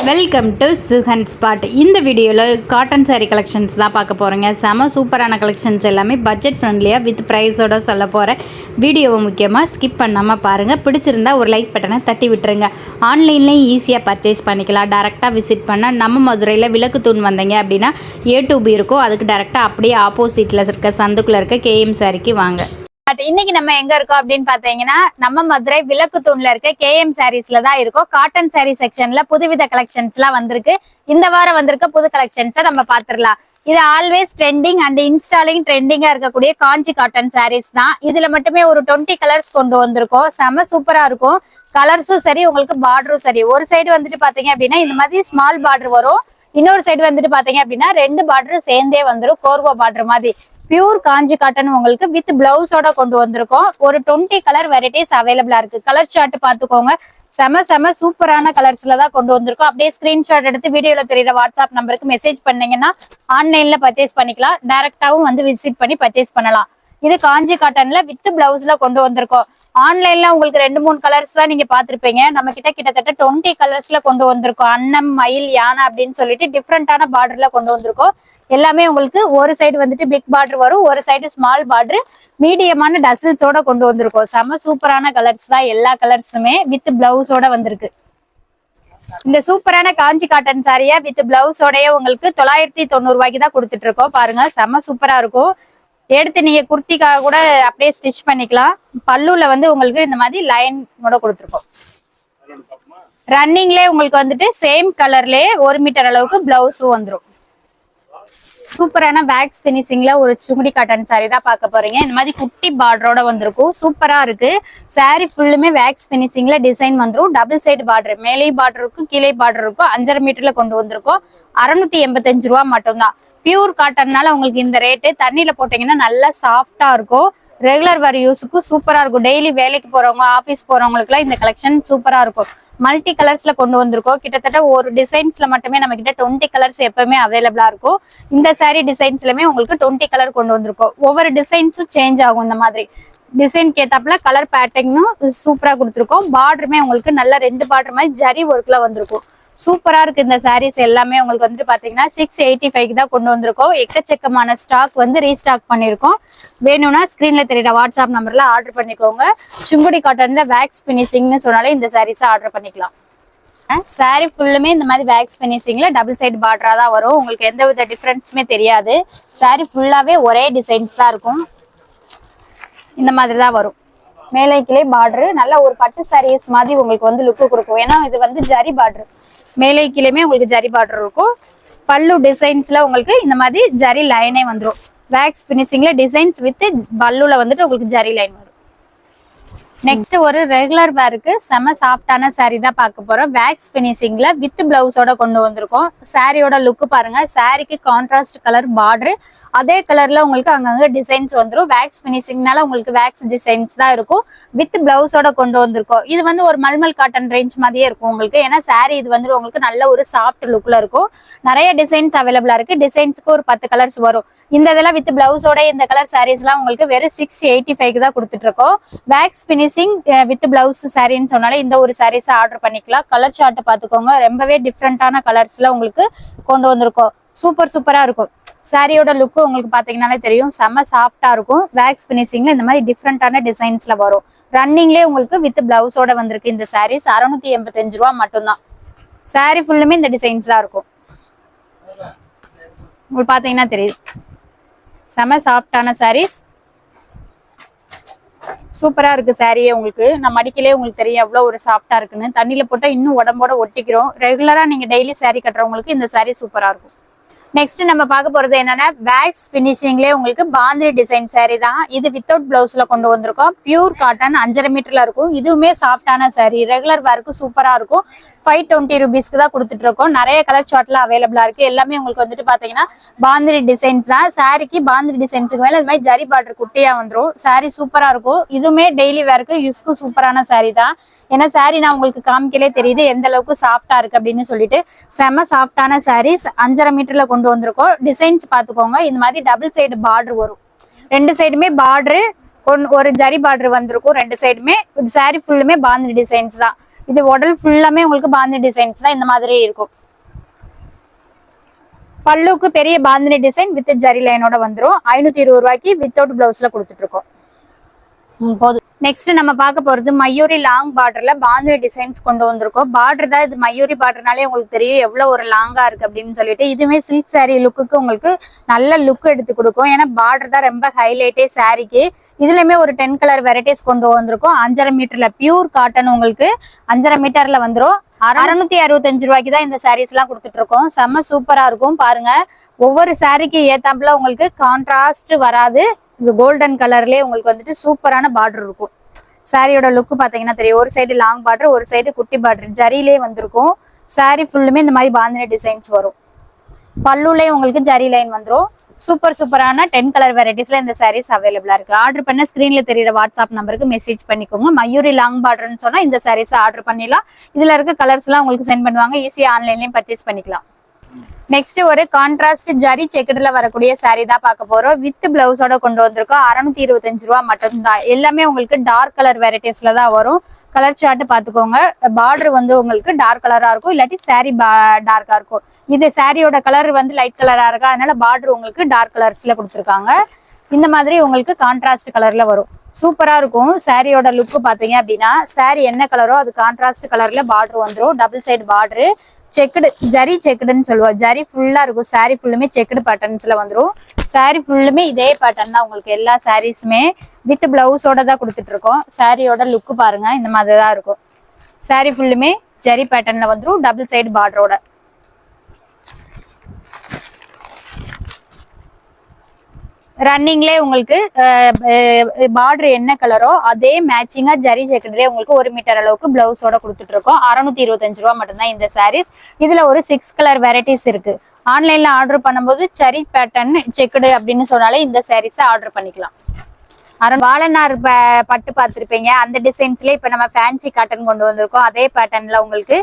Welcome to Suhan spot. இந்த வீடியோவில் cotton sari collections தான் பார்க்க போகிறேங்க. செம சூப்பரான கலெக்ஷன்ஸ் எல்லாமே பட்ஜெட் ஃப்ரெண்ட்லியாக வித் ப்ரைஸோடு சொல்ல போகிறேன். வீடியோவை முக்கியமாக ஸ்கிப் பண்ணாமல் பாருங்கள். பிடிச்சிருந்தா ஒரு லைக் பட்டனை தட்டி விட்டுருங்க. ஆன்லைன்லேயும் ஈஸியாக பர்ச்சேஸ் பண்ணிக்கலாம். டேரெக்டாக விசிட் பண்ணால் நம்ம மதுரையில் விளக்கு தூண் வந்தீங்க அப்படின்னா A2B இருக்கும். அதுக்கு டேரெக்டாக அப்படியே ஆப்போசிட்டில் இருக்க சந்துக்குள்ளே இருக்க KM சாரிக்கு வாங்க. இன்னைக்கு நம்ம எங்க இருக்கோம் அப்படின்னு பாத்தீங்கன்னா நம்ம மதுரை விளக்கு தூண்ல இருக்க KM சாரீஸ்ல தான் இருக்கோம். காட்டன் சாரீ செக்ஷன்ல புதுவித கலெக்ஷன்ஸ் எல்லாம் வந்திருக்கு. இந்த வாரம் வந்திருக்க புது கலெக்ஷன்ஸை நம்ம பாத்துடலாம். இது ஆல்வேஸ் ட்ரெண்டிங் அண்ட் இன்ஸ்டாலிங் ட்ரெண்டிங்கா இருக்கக்கூடிய காஞ்சி காட்டன் சாரீஸ் தான். இதுல மட்டுமே ஒரு 20 கலர்ஸ் கொண்டு வந்திருக்கோம். செம சூப்பரா இருக்கும். கலர்ஸும் சரி, உங்களுக்கு பார்டரும் சரி. ஒரு சைடு வந்துட்டு பாத்தீங்க அப்படின்னா இந்த மாதிரி ஸ்மால் பார்டர் வரும். இன்னொரு சைடு வந்துட்டு பாத்தீங்க அப்படின்னா 2 பார்டர் சேர்ந்தே வந்துடும். கோர்வா பார்டர் மாதிரி பியூர் காஞ்சி காட்டன் உங்களுக்கு வித் பிளவுஸோட கொண்டு வந்திருக்கோம். ஒரு 20 கலர் வெரைட்டிஸ் அவைலபிளா இருக்கு. கலர் சார்ட் பாத்துக்கோங்க. செம சூப்பரான கலர்ஸ்ல தான் கொண்டு வந்திருக்கோம். அப்படியே ஸ்கிரீன்ஷாட் எடுத்து வீடியோல தெரியுற வாட்ஸ்அப் நம்பருக்கு மெசேஜ் பண்ணீங்கன்னா ஆன்லைன்ல பர்ச்சேஸ் பண்ணிக்கலாம். டைரக்டாவும் வந்து விசிட் பண்ணி பர்ச்சேஸ் பண்ணலாம். இது காஞ்சி காட்டன்ல வித் பிளவுஸ்ல கொண்டு வந்திருக்கோம். ஆன்லைன்ல உங்களுக்கு 2-3 கலர்ஸ் தான் நீங்க பாத்திருப்பீங்க. நம்ம கிட்டத்தட்ட 20 கலர்ஸ்ல கொண்டு வந்திருக்கோம். அன்னம், மயில், யானை அப்படின்னு சொல்லிட்டு டிஃப்ரெண்டான பார்டர்ல கொண்டு வந்திருக்கோம். எல்லாமே உங்களுக்கு ஒரு சைடு வந்துட்டு பிக் பார்டர் வரும், ஒரு சைடு ஸ்மால் பார்டர், மீடியமான டசில்ஸோட கொண்டு வந்திருக்கோம். செம சூப்பரான கலர்ஸ் தான். எல்லா கலர்ஸுமே வித் பிளவுஸோட வந்திருக்கு. இந்த சூப்பரான காஞ்சி காட்டன் சாரியா வித் பிளவுஸோடய உங்களுக்கு 990 ரூபாய்க்கு தான் கொடுத்துட்டு இருக்கோம். பாருங்க, செம சூப்பரா இருக்கும். எடுத்து நீங்க குர்த்திக்காக கூட அப்படியே ஸ்டிச் பண்ணிக்கலாம். பல்லுல வந்து உங்களுக்கு இந்த மாதிரி லைன் கூட கொடுத்துருக்கோம். ரன்னிங்ல உங்களுக்கு வந்துட்டு சேம் கலர்லயே 1 மீட்டர் அளவுக்கு பிளவுஸும் வந்துடும். சூப்பரான வேக்ஸ் பினிஷிங்ல ஒரு சுங்குடி காட்டன் சாரி தான் பார்க்க போறீங்க. இந்த மாதிரி குட்டி பார்டரோட வந்திருக்கும். சூப்பரா இருக்கு. சாரி ஃபுல்லுமே வேக்ஸ் பினிஷிங்ல டிசைன் வந்துடும். டபுள் சைடு பார்டர், மேலே பார்டர் இருக்கும், கீழே பார்டர் இருக்கும். 5.5 மீட்டர்ல கொண்டு வந்திருக்கோம். 685 ரூபா மட்டும்தான். பியூர் காட்டன்னால உங்களுக்கு இந்த ரேட்டு. தண்ணியில போட்டீங்கன்னா நல்லா சாஃப்டா இருக்கும். ரெகுலர் வேர் யூஸுக்கு சூப்பரா இருக்கும். டெய்லி வேலைக்கு போறவங்க, ஆபீஸ் போறவங்களுக்கு எல்லாம் இந்த கலெக்ஷன் சூப்பரா இருக்கும். மல்டி கலர்ஸ்ல கொண்டு வந்திருக்கோம். கிட்டத்தட்ட ஒரு டிசைன்ஸ்ல மட்டுமே நம்ம கிட்ட 20 கலர்ஸ் எப்பவுமே அவைலபிளா இருக்கும். இந்த சாரி டிசைன்ஸ்லயுமே உங்களுக்கு 20 கலர் கொண்டு வந்திருக்கோம். ஒவ்வொரு டிசைன்ஸும் சேஞ்ச் ஆகும். இந்த மாதிரி டிசைன் ஏத்தாப்புல கலர் பேட்டர்னும் சூப்பரா கொடுத்துருக்கோம். பார்டருமே உங்களுக்கு நல்ல 2 பார்டர் மாதிரி ஜரி ஒர்க்ல வந்திருக்கும். சூப்பரா இருக்கு. இந்த சாரீஸ் எல்லாமே உங்களுக்கு வந்துட்டு பாத்தீங்கன்னா 685 தான் கொண்டு வந்திருக்கோம். எக்கச்சக்கமான ஸ்டாக் வந்து ரீஸ்டாக் பண்ணிருக்கோம். வேணும்னா ஸ்கிரீன்ல தெரியுற வாட்ஸ்அப் நம்பர்ல ஆர்டர் பண்ணிக்கோங்க. சுங்குடி காட்டன்ல வேக்ஸ் பினிஷிங்னு சொன்னாலே இந்த சாரீஸை ஆர்டர் பண்ணிக்கலாம். சாரி ஃபுல்லுமே இந்த மாதிரி வேக்ஸ் பினிஷிங்ல டபுள் சைடு பார்டரா தான் வரும். உங்களுக்கு எந்த வித டிஃபரன்ஸுமே தெரியாது. சாரி ஃபுல்லாவே ஒரே டிசைன்ஸ் தான் இருக்கும். இந்த மாதிரி தான் வரும். மேலே கீழே பார்டரு நல்ல ஒரு பட்டு சாரீஸ் மாதிரி உங்களுக்கு வந்து லுக்கு கொடுக்கும். ஏன்னா இது வந்து ஜரி பார்டர். மேலே கீழேயுமே உங்களுக்கு ஜரி பார்டர் இருக்கும். பல்லு டிசைன்ஸ்ல உங்களுக்கு இந்த மாதிரி ஜரி லைனே வந்துடும். வேக்ஸ் பினிஷிங்ல டிசைன்ஸ் வித் பல்லுல வந்துட்டு உங்களுக்கு ஜரி லைன் வரும். நெக்ஸ்ட் ஒரு ரெகுலர் வேருக்கு செம சாஃப்டான சாரி தான் பார்க்க போறோம். வேக்ஸ் பினிஷிங்ல வித் பிளவுஸோட கொண்டு வந்திருக்கோம். சாரியோட லுக் பாருங்க. சாரிக்கு கான்ட்ராஸ்ட் கலர் பார்டர், அதே கலர்ல உங்களுக்கு அங்கங்க டிசைன்ஸ் வந்துடும். வேக்ஸ் பினிஷிங்னால உங்களுக்கு வேக்ஸ் டிசைன்ஸ் தான் இருக்கும். வித் பிளவுஸோட கொண்டு வந்திருக்கோம். இது வந்து ஒரு மல்மல் காட்டன் ரேஞ்ச் மாதிரியே இருக்கும் உங்களுக்கு. ஏன்னா சாரி இது வந்து உங்களுக்கு நல்ல ஒரு சாஃப்ட் லுக்ல இருக்கும். நிறைய டிசைன்ஸ் அவைலபிளா இருக்கு. டிசைன்ஸ்க்கு ஒரு 10 கலர்ஸ் வரும். இந்த இதெல்லாம் வித் பிளவுஸோட இந்த கலர் சாரீஸ் எல்லாம் உங்களுக்கு வெறும் 685 தான் கொடுத்துட்டு இருக்கோம். வேக்ஸ் பினிஷிங் வித் பிளவுஸ் சாரின்னு சொன்னாலே இந்த ஒரு சாரீஸ் ஆர்டர் பண்ணிக்கலாம். கலர் சார்ட் பாத்துக்கோங்க. ரொம்பவே டிஃப்ரெண்டான கலர்ஸ்ல உங்களுக்கு கொண்டு வந்திருக்கோம். சூப்பரா இருக்கும். சாரியோட லுக்கு உங்களுக்கு பாத்தீங்கன்னாலே தெரியும். செம்ம சாஃப்டா இருக்கும். வேக்ஸ் பினிஷிங்ல இந்த மாதிரி டிஃப்ரெண்டான டிசைன்ஸ்ல வரும். ரன்னிங்லேயே உங்களுக்கு வித் பிளவுஸோட வந்திருக்கு. இந்த சாரீஸ் 685 ரூபா மட்டும்தான். சாரி ஃபுல்லுமே இந்த டிசைன்ஸ் தான் இருக்கும். உங்களுக்கு பாத்தீங்கன்னா தெரியுது. செம சாஃப்டான சாரீஸ். சூப்பரா இருக்கு சாரியே. உங்களுக்கு நம்ம மடிக்கலே உங்களுக்கு தெரியும் எவ்வளவு ஒரு சாஃப்டா இருக்குன்னு. தண்ணியில போட்டா இன்னும் உடம்போட ஒட்டிக்கிறோம். ரெகுலரா நீங்க டெய்லி சாரி கட்டுறவங்களுக்கு இந்த சாரி சூப்பரா இருக்கும். நெக்ஸ்ட் நம்ம பார்க்க போறது என்னன்னா வேக்ஸ் பினிஷிங்லேயே உங்களுக்கு பாந்திரி டிசைன் சாரி தான். இது வித்தவுட் பிளவுஸ்ல கொண்டு வந்திருக்கோம். பியூர் காட்டன் 5.5 மீட்டர்ல இருக்கும். இதுவுமே சாஃப்டான சாரி. ரெகுலர் வேருக்கு சூப்பரா இருக்கும். 520 ரூபீஸ்க்கு தான் கொடுத்துட்டு இருக்கோம். நிறைய கலர் சார்ட்ல அவைலபிளா இருக்கு. எல்லாமே உங்களுக்கு வந்துட்டு பாத்தீங்கன்னா பாந்திரி டிசைன்ஸ் தான். சாரிக்கு பாந்திரி டிசைன்ஸுக்கு மேல இந்த மாதிரி ஜரி பார்டர் குட்டியா வந்துடும். சாரி சூப்பரா இருக்கும். இதுவுமே டெய்லி வேருக்கு யூஸ்க்கு சூப்பரான சாரி தான். ஏன்னா சாரி நான் உங்களுக்கு காமிக்கலே தெரியுது எந்த அளவுக்கு சாஃப்டா இருக்கு அப்படின்னு சொல்லிட்டு. செம சாஃப்டான சாரீஸ் 5.5 மீட்டர்ல கொண்டு வந்திருக்கோம். டிசைன்ஸ் பாத்துக்கோங்க. இந்த மாதிரி டபுள் சைடு பார்டர் வரும். 2 சைடுமே பார்டரு ஒரு ஜரி பார்டர் வந்திருக்கும். 2 சைடுமே சாரி ஃபுல்லுமே பாந்திரி டிசைன்ஸ் தான். இது உடல் ஃபுல்லாமே உங்களுக்கு பாந்தினி டிசைன்ஸ் தான் இந்த மாதிரி இருக்கும். பல்லுக்கு பெரிய பாந்தினி டிசைன் வித் ஜரி லைனோட வந்துரும். 520 ரூபாய்க்கு வித்தவுட் பிளவுஸ்ல கொடுத்துட்டு இருக்கோம். போதும். நெக்ஸ்ட் நம்ம பார்க்க போறது மயூரி லாங் பார்டர்ல பாந்தினி டிசைன்ஸ் கொண்டு வந்திருக்கோம். பார்டர் தான் இது, மயூரி பார்டர்னாலே உங்களுக்கு தெரியும் எவ்வளவு ஒரு லாங்கா இருக்கு அப்படின்னு சொல்லிட்டு. இதுவுமே சில்க் சாரி லுக்குக்கு உங்களுக்கு நல்ல லுக் எடுத்து கொடுக்கும். ஏன்னா பார்டர் தான் ரொம்ப ஹைலைட்டே சாரிக்கு. இதுலயுமே ஒரு 10 கலர் வெரைட்டிஸ் கொண்டு வந்திருக்கோம். 5.5 மீட்டர்ல பியூர் காட்டன் உங்களுக்கு 5.5 மீட்டர்ல வந்துரும். 665 ரூபாய்க்கு தான் இந்த சாரீஸ் எல்லாம் கொடுத்துட்டு இருக்கோம். செம்ம சூப்பரா இருக்கும் பாருங்க. ஒவ்வொரு சாரிக்கு ஏத்தாப்புல உங்களுக்கு கான்ட்ராஸ்ட் வராது. இது கோல்டன் கலர்லயே உங்களுக்கு வந்துட்டு சூப்பரான பார்டர் இருக்கும். சாரியோட லுக் பாத்தீங்கன்னா தெரியும். ஒரு சைடு லாங் பார்டர், ஒரு சைடு குட்டி பார்டர் ஜரிலே வந்திருக்கும். சாரி ஃபுல்லுமே இந்த மாதிரி பாந்தினி டிசைன்ஸ் வரும். பல்லுலயே உங்களுக்கு ஜரி லைன் வந்துரும். சூப்பரான 10 கலர் வெரைட்டிஸ்ல இந்த சாரீஸ் அவைலபிளா இருக்கு. ஆர்டர் பண்ண ஸ்கிரீன்ல தெரியுற வாட்ஸ்அப் நம்பருக்கு மெசேஜ் பண்ணிக்கோங்க. மயூரி லாங் பார்டர்னு சொன்னா இந்த சாரீஸ் ஆர்டர் பண்ணிடலாம். இதுல இருக்க கலர்ஸ் எல்லாம் உங்களுக்கு சென்ட் பண்ணுவாங்க. ஈஸியா ஆன்லைன்லயும் பர்ச்சேஸ் பண்ணிக்கலாம். நெக்ஸ்ட் ஒரு கான்ட்ராஸ்ட் ஜரி செக்குடுல வரக்கூடிய சாரீ தான் பார்க்க போறோம். வித் பிளவுஸோட கொண்டு வந்திருக்கோம். 625 ரூபா மட்டும்தான். எல்லாமே உங்களுக்கு டார்க் கலர் வெரைட்டிஸ்ல தான் வரும். கலர் சார்ட் பாத்துக்கோங்க. பார்டர் வந்து உங்களுக்கு டார்க் கலரா இருக்கும், இல்லாட்டி சாரி டார்க்கா இருக்கும். இது சாரியோட கலர் வந்து லைட் கலரா இருக்கா, அதனால பார்டர் உங்களுக்கு டார்க் கலர்ஸ்ல கொடுத்துருக்காங்க. இந்த மாதிரி உங்களுக்கு கான்ட்ராஸ்ட் கலர்ல வரும். சூப்பரா இருக்கும். சாரியோட லுக் பாத்தீங்க அப்படின்னா சாரி என்ன கலரோ அது கான்ட்ராஸ்ட் கலர்ல பார்டர் வந்துடும். Double side border, checked zari செக்குடுன்னு சொல்லுவோம். ஜரி ஃபுல்லா இருக்கும். சாரி ஃபுல்லுமே செக்குடு பேட்டர்ன்ஸ்ல வந்துடும். சாரி ஃபுல்லுமே இதே பேட்டர்ன் தான் உங்களுக்கு. எல்லா சாரீஸுமே வித் பிளவுஸோட தான் கொடுத்துட்டு இருக்கோம். சாரியோட லுக் பாருங்க, இந்த மாதிரி தான் இருக்கும். சாரி ஃபுல்லுமே ஜரி பேட்டர்ன்ல வந்துடும், டபுள் சைடு பார்டரோட. ரன்னிங்லேயே உங்களுக்கு பார்டர் என்ன கலரோ அதே மேட்சிங்கா ஜரி ஜெக்கெட்லேயே உங்களுக்கு 1 மீட்டர் அளவுக்கு பிளவுஸோட கொடுத்துட்டு இருக்கோம். 625 ரூபா மட்டும்தான் இந்த சாரீஸ். இதுல ஒரு 6 கலர் வெரைட்டிஸ் இருக்கு. ஆன்லைன்ல ஆர்டர் பண்ணும்போது ஜரி பேட்டர்ன் செக்குடு அப்படின்னு சொன்னாலே இந்த சாரீஸை ஆர்டர் பண்ணிக்கலாம். வாழநார் பட்டு பார்த்துருப்பீங்க. அந்த டிசைன்ஸ்ல இப்ப நம்ம ஃபேன்சி காட்டன் கொண்டு வந்திருக்கோம். அதே பேட்டர்ன்ல உங்களுக்கு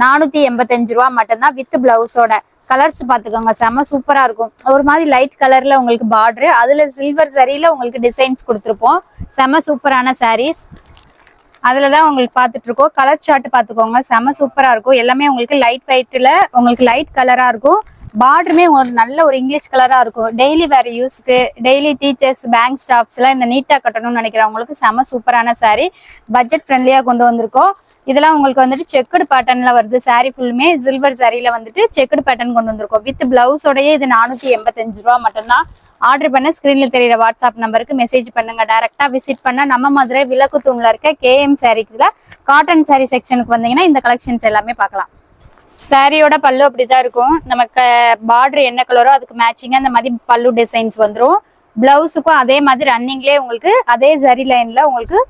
485 ரூபா மட்டும்தான் வித் பிளவுஸோட. கலர்ஸ் பாத்துக்கோங்க, செம சூப்பரா இருக்கும். ஒரு மாதிரி லைட் கலர்ல உங்களுக்கு பார்டர், அதுல சில்வர் சரியில உங்களுக்கு டிசைன்ஸ் கொடுத்துருப்போம். செம சூப்பரான சாரீஸ். அதுலதான் உங்களுக்கு பாத்துட்டு இருக்கோம். கலர் சார்ட் பாத்துக்கோங்க, செம சூப்பரா இருக்கும். எல்லாமே உங்களுக்கு லைட் வெயிட்ல உங்களுக்கு லைட் கலரா இருக்கும். பார்டருமே ஒரு நல்ல ஒரு இங்கிலீஷ் கலரா இருக்கும். டெய்லி வேற யூஸ்க்கு, டெய்லி டீச்சர்ஸ், பேங்க் ஸ்டாஃப்ஸ் எல்லாம் இந்த நீட்டா கட்டணும்னு நினைக்கிறவங்களுக்கு செம சூப்பரான சாரீ. பட்ஜெட் ஃப்ரெண்ட்லியா கொண்டு வந்திருக்கோம். இதெல்லாம் உங்களுக்கு வந்துட்டு செக்குடு பேட்டர்ன்ல வருது. சாரி ஃபுல்லுமே சில்வர் சாரியில வந்துட்டு செக்குடு பேட்டர்ன் கொண்டு வந்திருக்கோம். வித் பிளவுஸோடய இது 485 ரூபா மட்டும்தான். ஆர்டர் பண்ண ஸ்கிரீன்ல தெரியுற வாட்ஸ்அப் நம்பருக்கு மெசேஜ் பண்ணுங்க. டைரக்டா விசிட் பண்ண நம்ம மதுரை விளக்கு தூண்ல இருக்க KM சாரீஸ்ல காட்டன் சாரி செக்ஷனுக்கு வந்தீங்கன்னா இந்த கலெக்ஷன்ஸ் எல்லாமே பார்க்கலாம். சாரியோட பல்லு அப்படிதான் இருக்கும். நமக்கு பார்டர் என்ன கலரோ அதுக்கு மேட்சிங்கா இந்த மாதிரி பல்லு டிசைன்ஸ் வந்துடும். பிளவுஸுக்கும் அதே மாதிரி ரன்னிங்லேயே உங்களுக்கு அதே ஜரி லைன்ல உங்களுக்கு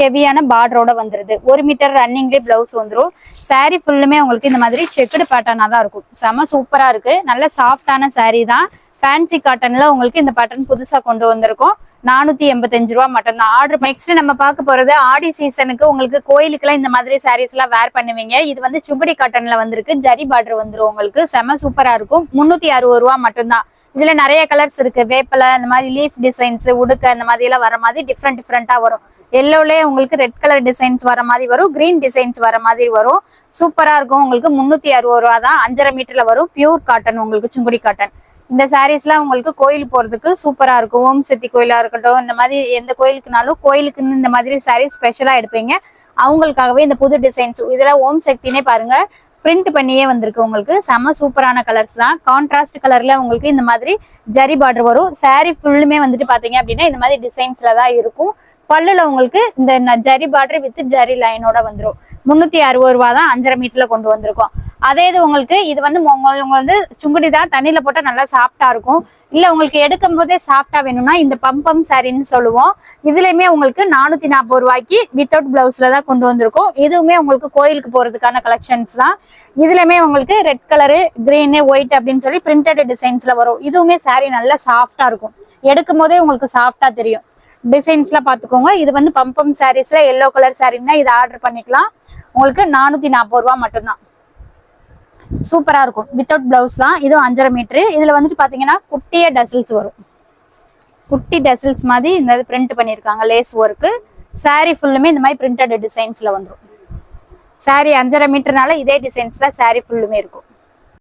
ஹெவியான பார்டரோட வந்துருது. 1 மீட்டர் ரன்னிங்லேயே பிளவுஸ் வந்துடும். சாரி ஃபுல்லுமே உங்களுக்கு இந்த மாதிரி செக்குடு பேட்டர்னா தான் இருக்கும். செம சூப்பரா இருக்கு. நல்ல சாஃப்டான சாரி தான். ஃபேன்சி காட்டன்ல உங்களுக்கு இந்த பேட்டர்ன் புதுசா கொண்டு வந்திருக்கோம். 485 ரூபா மட்டும்தான். ஆர்டர் நெக்ஸ்ட் நம்ம பார்க்க போறது ஆடி சீசனுக்கு உங்களுக்கு கோயிலுக்குலாம் இந்த மாதிரி சாரீஸ் எல்லாம் வேர் பண்ணுவீங்க. இது வந்து சுங்குடி காட்டன்ல வந்திருக்கு. ஜரி பார்டர் வந்துடும் உங்களுக்கு. செம சூப்பரா இருக்கும். 360 ரூபா மட்டும்தான். இதுல நிறைய கலர்ஸ் இருக்கு. வேப்பலை, இந்த மாதிரி லீஃப் டிசைன்ஸ், உடுக்க, இந்த மாதிரி எல்லாம் வர மாதிரி டிஃப்ரெண்டா வரும். எல்லோலயே உங்களுக்கு ரெட் கலர் டிசைன்ஸ் வர மாதிரி வரும், கிரீன் டிசைன்ஸ் வர மாதிரி வரும். சூப்பரா இருக்கும். உங்களுக்கு 360 ரூபா தான். 5.5 மீட்டர்ல வரும். பியூர் காட்டன் உங்களுக்கு, சுங்குடி காட்டன். இந்த சாரீஸ்லாம் உங்களுக்கு கோயில் போறதுக்கு சூப்பரா இருக்கும். ஓம் சக்தி கோயிலா இருக்கட்டும், இந்த மாதிரி எந்த கோயிலுக்குனாலும் கோயிலுக்குன்னு இந்த மாதிரி சாரீஸ் ஸ்பெஷலா எடுப்பீங்க. அவங்களுக்காகவே இந்த புது டிசைன்ஸ் இதெல்லாம் ஓம் சக்தினே பாருங்க பிரிண்ட் பண்ணியே வந்திருக்கு. உங்களுக்கு செம சூப்பரான கலர்ஸ் தான். கான்ட்ராஸ்ட் கலர்ல உங்களுக்கு இந்த மாதிரி ஜரி பார்டர் வரும். சாரி ஃபுல்லுமே வந்துட்டு பாத்தீங்க அப்படின்னா இந்த மாதிரி டிசைன்ஸ்ல தான் இருக்கும். பல்லுல உங்களுக்கு இந்த ஜரி பார்டர் வித் ஜரி லைனோட வந்துடும். 360 ரூபா தான். 5.5 மீட்டர்ல கொண்டு வந்திருக்கோம். அதே இது உங்களுக்கு இது வந்து உங்களுக்கு வந்து சுங்குடி தான். தண்ணியில போட்டா நல்லா சாஃப்டா இருக்கும். இல்ல உங்களுக்கு எடுக்கும் போதே சாஃப்டா வேணும்னா இந்த பம்பம் சாரின்னு சொல்லுவோம். இதுலயுமே உங்களுக்கு 440 ரூபாய்க்கு வித்தவுட் பிளவுஸ்ல தான் கொண்டு வந்திருக்கோம். இதுவுமே உங்களுக்கு கோயிலுக்கு போறதுக்கான கலெக்ஷன்ஸ் தான். இதுலயுமே உங்களுக்கு ரெட் கலரு, கிரீனு, ஒயிட் அப்படின்னு சொல்லி பிரிண்டட் டிசைன்ஸ்ல வரும். இதுவுமே சாரி நல்லா சாஃப்டா இருக்கும். எடுக்கும் போதே உங்களுக்கு சாஃப்டா தெரியும். டிசைன்ஸ்ல பாத்துக்கோங்க. இது வந்து பம்பம் சாரீஸ்ல எல்லோ கலர் சாரீன்னா இதை ஆர்டர் பண்ணிக்கலாம். உங்களுக்கு 440 ரூபா மட்டும்தான். சூப்பரா இருக்கும். வித்தவுட் பிளவுஸ் தான். இதுவும் 5.5 மீட்டர். இதுல வந்துட்டு பாத்தீங்கன்னா குட்டிய டசில்ஸ் வரும். குட்டி டசில்ஸ் மாதிரி இந்த பிரிண்ட் பண்ணிருக்காங்க. Lace work. சாரி ஃபுல்லுமே இந்த மாதிரி பிரிண்டட் டிசைன்ஸ்ல வந்துடும். சாரி 5.5 மீட்டர்னால இதே டிசைன்ஸ் தான் சாரி ஃபுல்லுமே இருக்கும்.